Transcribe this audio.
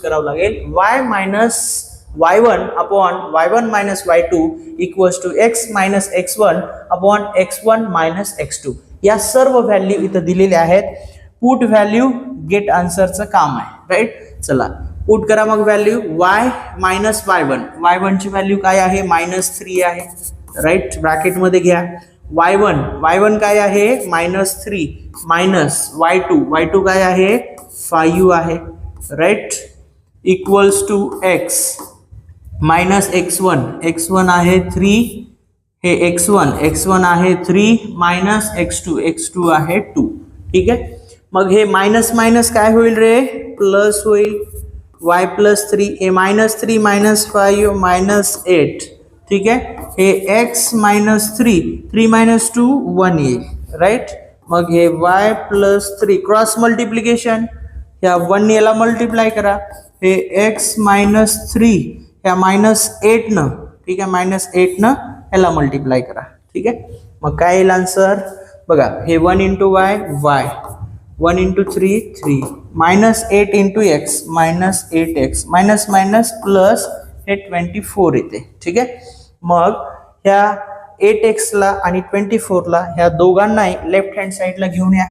करावं लागेल. y minus y1 upon y1 minus y2 equals to x minus x1 upon x1 minus x2. या सर्व value इथं दिलेल्या आहेत. पुट व्हॅल्यू गेट आन्सरचं काम आहे. राईट. चला पुट करा मग व्हॅल्यू. y मायनस y1 ची व्हॅल्यू काय आहे? -3 आहे. राईट. ब्रॅकेट मध्ये घ्या. y1 काय आहे? -3 मायनस y2 काय आहे? 5 आहे. Right. Equals to x minus x1 आहे 3, हे x1 आहे 3 मायनस x2 आहे 2. ठीक आहे. मग हे मायनस मायनस काय होईल रे? प्लस होईल. y प्लस 3 हे -3 मायनस 5 मायनस 8. ठीक आहे. हे x मायनस 3 मायनस 2 1 येईल. राईट. मग हे y प्लस 3 क्रॉस मल्टिप्लिकेशन, ह्या 1 याला मल्टिप्लाय करा. हे x मायनस 3 ह्या -8 न, ठीक आहे, -8 न ह्याला मल्टिप्लाय करा. ठीक आहे. मग काय येईल आन्सर? बघा हे 1 into y 1 into 3 -8 into x -8x minus minus plus हे 24 येते. ठीक आहे. मग ह्या 8x ला आणि 24 ला ह्या दोघांनाही लेफ्ट हँड साइडला घेऊन या.